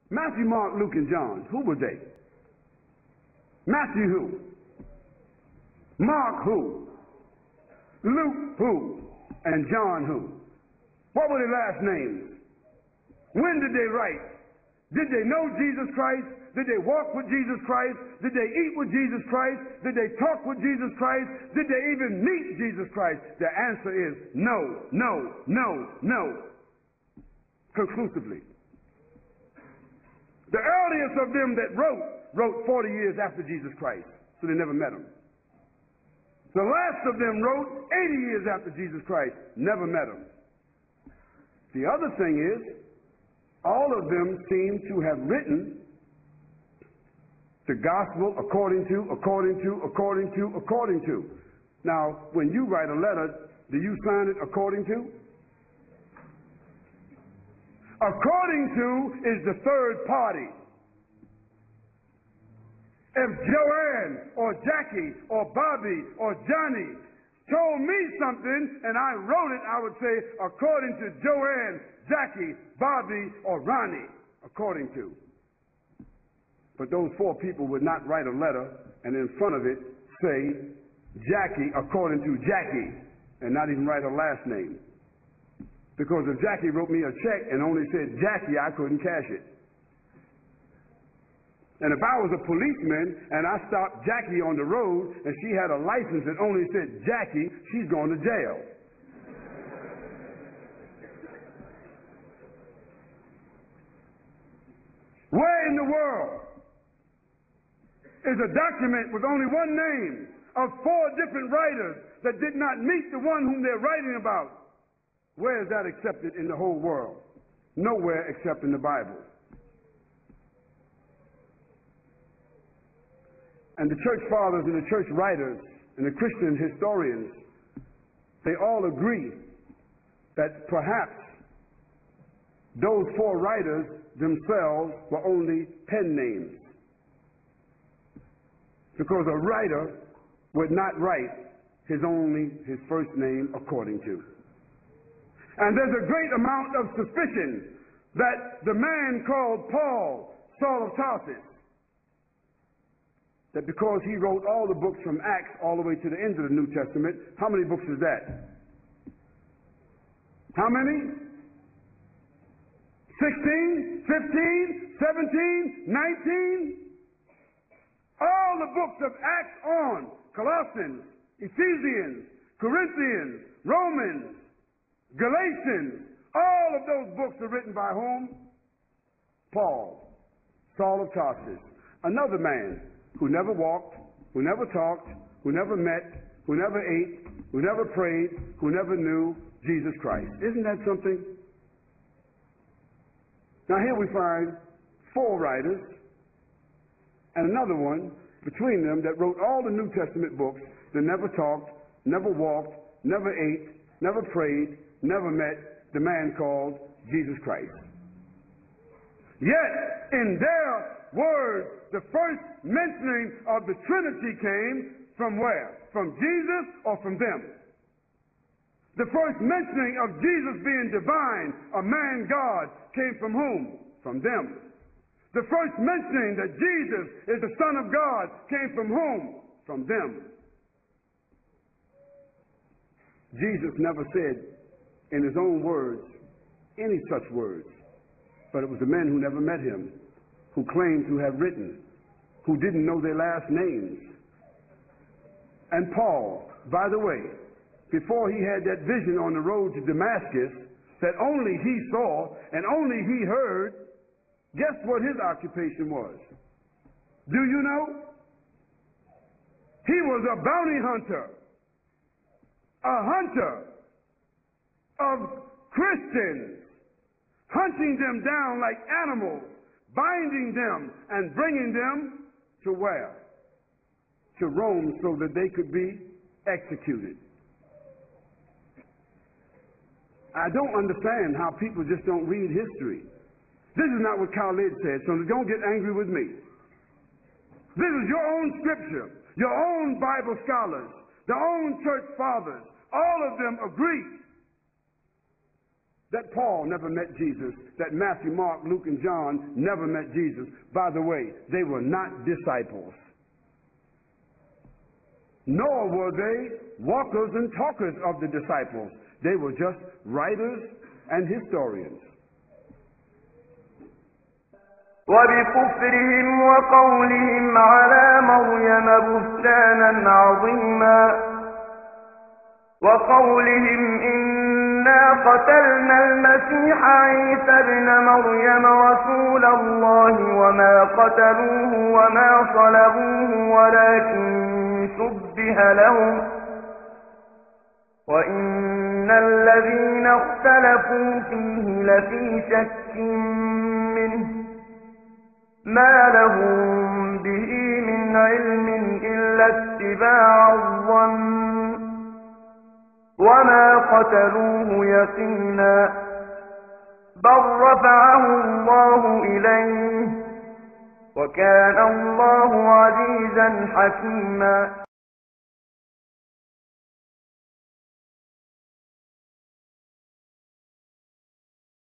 Matthew, Mark, Luke, and John. Who were they? Matthew who? Mark who? Luke who? And John who? What were their last names? When did they write? Did they know Jesus Christ? Did they walk with Jesus Christ? Did they eat with Jesus Christ? Did they talk with Jesus Christ? Did they even meet Jesus Christ? The answer is no, no, no, no. Conclusively. The earliest of them that wrote 40 years after Jesus Christ, so they never met him. The last of them wrote 80 years after Jesus Christ, never met him. The other thing is, all of them seem to have written the gospel according to. Now, when you write a letter, do you sign it according to? According to is the third party. If Joanne or Jackie or Bobby or Johnny told me something and I wrote it, I would say according to Joanne, Jackie, Bobby, or Ronnie, according to. But those four people would not write a letter and in front of it say Jackie according to Jackie and not even write her last name. Because if Jackie wrote me a check and only said Jackie, I couldn't cash it. And if I was a policeman and I stopped Jackie on the road and she had a license that only said Jackie, she's going to jail. Where in the world is a document with only one name of four different writers that did not meet the one whom they're writing about? Where is that accepted in the whole world? Nowhere except in the Bible. And the church fathers and the church writers and the Christian historians, they all agree that perhaps those four writers themselves were only pen names. Because a writer would not write his first name according to. And there's a great amount of suspicion that the man called Paul, Saul of Tarsus, that because he wrote all the books from Acts all the way to the end of the New Testament, how many books is that? How many? 16, 15, 17, 19? All the books of Acts on, Colossians, Ephesians, Corinthians, Romans, Galatians, all of those books are written by whom? Paul, Saul of Tarsus, another man who never walked, who never talked, who never met, who never ate, who never prayed, who never knew Jesus Christ. Isn't that something? Now here we find four writers and another one between them that wrote all the New Testament books that never talked, never walked, never ate, never prayed, never met the man called Jesus Christ. Yet, in their words, the first mentioning of the Trinity came from where? From Jesus or from them? The first mentioning of Jesus being divine, a man God, came from whom? From them. The first mentioning that Jesus is the Son of God came from whom? From them. Jesus never said in his own words any such words, but it was the men who never met him, who claimed to have written, who didn't know their last names. And Paul, by the way, before he had that vision on the road to Damascus that only he saw and only he heard, guess what his occupation was? Do you know? He was a bounty hunter, a hunter of Christians, hunting them down like animals, binding them and bringing them to where? To Rome so that they could be executed. I don't understand how people just don't read history. This is not what Khalid said, so don't get angry with me. This is your own scripture, your own Bible scholars, the own church fathers. All of them agree that Paul never met Jesus, that Matthew, Mark, Luke, and John never met Jesus. By the way, they were not disciples. Nor were they walkers and talkers of the disciples. They were just writers and historians. وبكفرهم وقولهم على مريم بهتانا عظيما وقولهم إنا قتلنا المسيح عيسى ابن مريم رسول الله وما قتلوه وما صلبوه ولكن شبه لهم وإن الذين اختلفوا فيه لفي شك منه ما لهم به من علم إلا اتباع الظن وما قتلوه يقينا بل رفعه الله إليه وكان الله عزيزا حكيما